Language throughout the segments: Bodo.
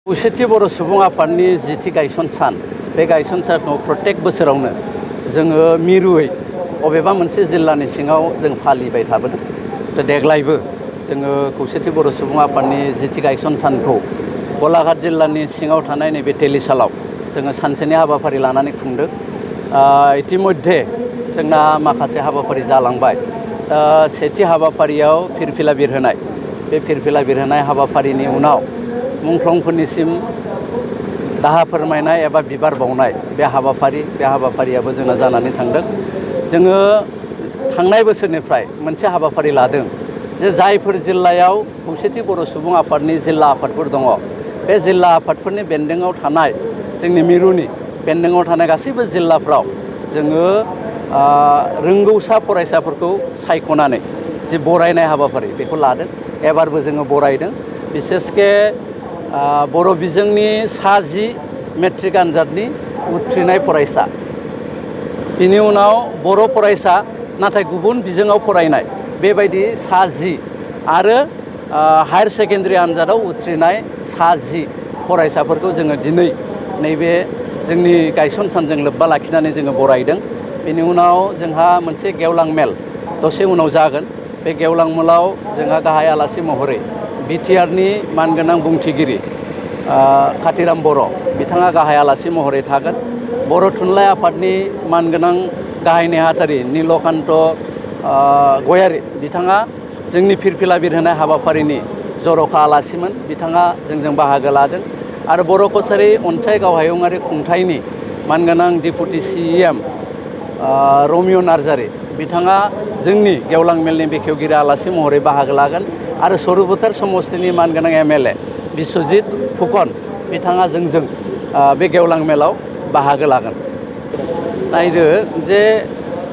खौसेथि बर' सुबुं आफादनि जिथि गायसन सान बे गायसन सानखौ प्रत्येक बोसोरावनो जोङो मिरुयै अबेबा मोनसे जिल्लानि सिङाव जों फालिबाय थाबोदों। देग्लायबो जोङो खौसेथि बर' सुबुं आफादनि जिथि गायसन सानखौ गलाघाट जिल्लानि सिङाव थानाय नैबे तेलिसालाव जोङो सानसेनि हाबाफारि लानानै खुंदों। इतिमध्ये जोंना माखासे हाबाफारि जालांबाय। सेथि हाबाफारियाव फिरफिला बिरहोनाय, बे फिरफिला बिरहोनाय हाबाफारिनि उनाव मुंख्लंफोरनिसिम दाहा फोरमायनाय एबा बिबार बावनाय बे हाबाफारियाबो जोंना जानानै थांदों। जोङो थांनाय बोसोरनिफ्राय मोनसे हाबाफारि लादों जे जायफोर जिल्लायाव खौसेथि बर' सुबुं आफादनि जिल्ला आफादफोर दङ, बे जिल्ला आफादफोरनि बेन्दोङाव थानाय जोंनि मिरुनि बेन्दोङाव थानाय गासैबो जिल्लाफ्राव जोङो रोंगौसा फरायसाफोरखौ सायख'नानै जे बरायनाय हाबाफारि बेखौ लादों। एबारबो जोङो बरायदों। बिसेसके बर' बिजोंनि 10 मेट्रिक आनजादनि उथ्रिनाय फरायसा, बिनि उनाव बर' फरायसा नाथाय गुबुन बिजोङाव फरायनाय बेबायदि 10 आरो हायार सेकेन्डारि आनजादाव उथ्रिनाय 10 फरायसाफोरखौ जोङो दिनै नैबे जोंनि गायसन सानजों लोब्बा लाखिनानै जोङो बरायदों। बेनि उनाव जोंहा मोनसे गेवलां मेल दसे उनाव जागोन। बे गेवलां मेलाव जोंहा गाहाय आलासि महरै बिटिआरनि मानगोनां बुंथिगिरि कातिराम बर' बिथाङा गाहाय आलासि महरै थागोन। बर' थुनलाइ आफादनि मानगोनां गाहाय नेहाथारि नीलकान्त गयारी बिथाङा जोंनि फिरफिला बिरहोनाय हाबाफारिनि जर'खा आलासिमोन। बिथाङा जोंजों बाहागो लादों। आरो बर' कछारी अनसाय गावहायुङारि खुंथायनि मानगोनां डिपुटि CEM रमिय' नार्जारी बिथाङा जोंनि गेवलां मेलनि बेखेवगिरि आलासि महरै बाहागो लागोन। आरो सरुबोथार समस्तिनि मानगोनां MLA बिश्वजित फुकन बिथाङा जोंजों बे गेवलां मेलाव बाहागो लागोन। नायदो जे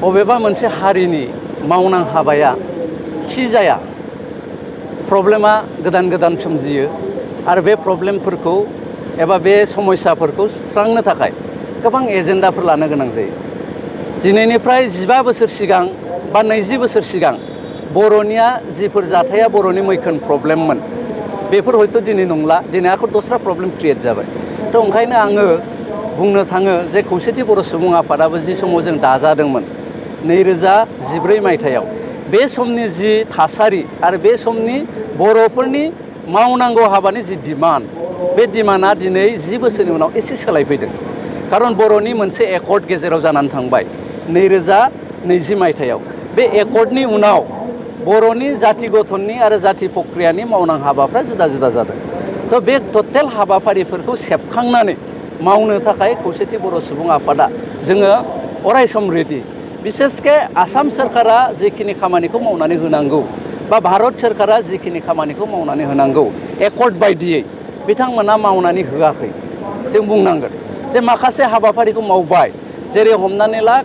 बबेबा मोनसे हारिनि मावनां हाबाया थि जाया, प्रब्लेमा गोदान गोदान सोमजियो। आरो बे प्रब्लेमफोरखौ एबा बे समस्याफोरखौ सुस्रांनो थाखाय गोबां एजेन्डाफोर लानो गोनां जायो। दिनैनिफ्राय 15 बोसोर सिगां बा 20 बोसोर सिगां बर'निया जिफोर जाथाया बर'नि मैखोम प्रब्लेममोन, बेफोर हयथ' दिनै नंला। दिनै आरो दस्रा प्रब्लेम क्रिएट जाबाय। थ' ओंखायनो आङो बुंनो थाङो जे खौसेथि बर' सुबुं आफादाबो जि समाव जों दाजादोंमोन 2014 मायथाइयाव, बे समनि जि थासारि आरो बे समनि बर'फोरनि मावनांगौ हाबानि जि डिमान्ड, बे डिमान्डआ दिनै 10 बोसोरनि उनाव एसे सोलायफैदों। खारन बर'नि मोनसे एकर्ड गेजेराव जानानै थांबाय 2020 मायथाइयाव। बे एकर्डनि उनाव बर'नि जाथि गठननि आरो जाथि प्रक्रियानि मावनां हाबाफ्रा जुदा जुदा जादों। थ' बे टटेल हाबाफारिफोरखौ सेबखांनानै मावनो थाखाय खौसेथि बर' सुबुं आफादा जोङो अरायसम रेडि। बिसेसके आसाम सोरखारा जिखिनि खामानिखौ मावनानै होनांगौ बा भारत सोरखारा जिखिनि खामानिखौ मावनानै होनांगौ एकर्ड बायदियै बिथांमोना मावनानै होआखै जों बुंनांगोन। जे माखासे हाबाफारिखौ मावबाय, जेरै हमनानै ला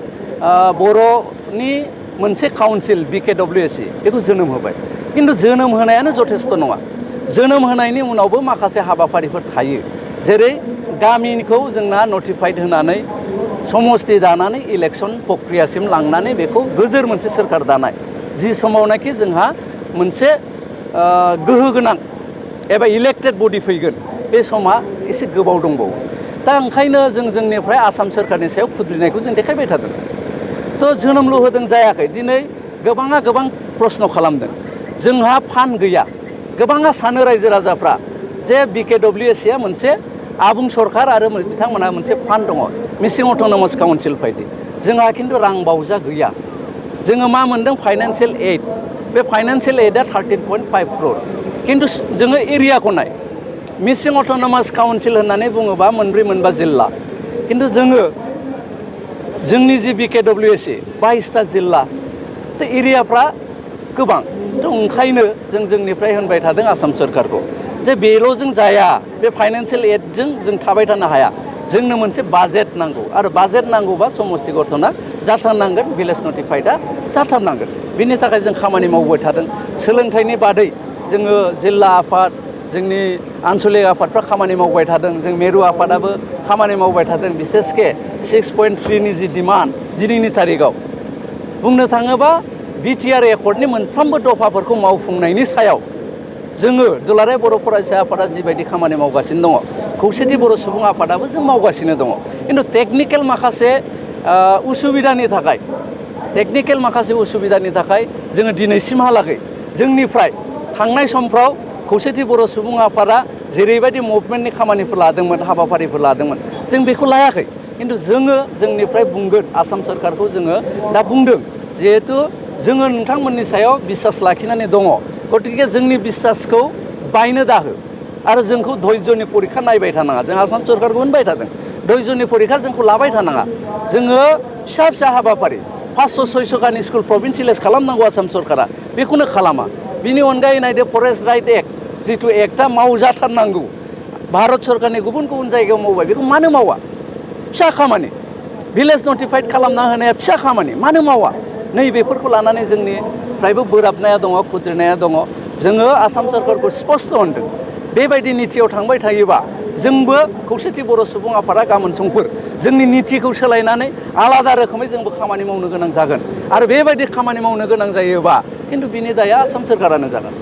बर'नि मोनसे काउन्सिल BKWSC बेखौ जोनोम होबाय। खिन्थु जोनोम होनायानो जथेस्थ' नङा। जोनोम होनायनि उनावबो माखासे हाबाफारिफोर थायो। जेरै गामिखौ जोंना नटिफाइड होनानै समस्ति दानानै इलेक्सन प्रक्रियासिम लांनानै बेखौ गोजोर मोनसे सोरखार दानाय, जि समावनाखि जोंहा मोनसे गोहो गोनां एबा इलेक्टेड बडि फैगोन, बे समा एसे गोबाव दंबावो। दा ओंखायनो जों जोंनिफ्राय आसाम सोरखारनि सायाव खुद्रिनायखौ जों देखायबाय थादों। थ' जोनोमल' होदों जायाखै। दिनै गोबाङा गोबां प्रश्न खालामदों, जोंहा फान्ड गैया। गोबाङा सानो रायजो राजाफ्रा जे BKWSCआ मोनसे आबुं सरखार आरो बिथांमोनहा मोनसे फान्ड दङ, मिसिं अट'नमास काउन्सिल बायदि। जोंहा खिन्थु रां बावजा गैया। जोङो मा मोनदों? Financial Ed. बे फाइनान्सियेल एडआ 13.5 crore। खिन्थु जोङो एरियाखौ नाय, मिसिं अट'नमास काउन्सिल होननानै बुङोबा 4-4 जिल्ला। खिन्थु जोंनि जि BKWSC 22टा जिल्ला, थ' एरियाफ्रा गोबां। थ' ओंखायनो जों जोंनिफ्राय होनबाय थादों आसाम सोरखारखौ जे बेल' जों जाया, बे फाइनान्सियेल एडजों जों थाबाय थानो हाया। जोंनो मोनसे बाजेट नांगौ। आरो बाजेट नांगौबा समस्ति गठना जाथारनांगोन, भिलेज नटिफाइडआ जाथारनांगोन। बिनि थाखाय जों खामानि मावबाय थादों। सोलोंथाइनि बादै जोङो जिल्ला आफाद, जोंनि आन्चलिक आफादफ्रा खामानि मावबाय थादों। जों मेरु आफादाबो खामानि मावबाय थादों। बिसेसके 6.3नि जि डिमान्ड दिनैनि थारिखआव बुंनो थाङोबा BTR एकर्डनि मोनफ्रोमबो दफाफोरखौ मावफुंनायनि सायाव जोङो दुलाराय बर' फरायसा आफादा जिबायदि खामानि मावगासिनो दङ खौसेथि बर' सुबुं आफादाबो जों मावगासिनो दङ खिन्थु टेकनिकेल माखासे उसुबिदानि थाखाय जोङो दिनैसिमहालागै जोंनिफ्राय थांनाय समफ्राव खौसेथि बर' सुबुं आफादा जेरैबायदि मुभमेन्टनि खामानिफोर लादोंमोन हाबाफारिफोर लादोंमोन जों बेखौ लायाखै खिन्थु जोङो जोंनिफ्राय बुंगोन आसाम सरकारखौ जोङो दा बुंदों जिहेथु जोङो नोंथांमोननि सायाव बिसास लाखिनानै दङ गतिके जोंनि बिसासखौ बायनो दाहो आरो जोंखौ धैर्यनि परिखा नायबाय थानाङा जों आसाम सरकारखौ होनबाय थादों धैर्यनि परिखा जोंखौ लाबाय थानाङा जोङो फिसा फिसा हाबाफारि 500-600 गानि स्कुल प्रभिन्सियेलाइज खालामनांगौ आसाम सरकारा बेखौनो खालामा बिनि अनगायै नायदो फरेस्ट राइट एक्ट जिथु एक्टआ मावजाथारनांगौ भारत सरकारनि गुबुन गुबुन जायगायाव मावबाय बेखौ मानो मावा फिसा खामानि भिलेज नटिफाइड खालामना होनाया फिसा खामानि मानो मावा नैबेफोरखौ लानानै जोंनिफ्रायबो बोराबनाया दङ खुद्रिनाया दङ जोङो आसाम सरकारखौ स्पष्ट होनदों बेबायदि नितियाव थांबाय थायोबा जोंबो खौसेथि बर' सुबुं आफादा गाबोन समफोर जोंनि नितिखौ सोलायनानै आलादा रोखोमै जोंबो खामानि मावनो गोनां जागोन आरो बेबायदि खामानि मावनो गोनां जायोबा खिन्थु बिनि दाया आसाम सरकारानो जागोन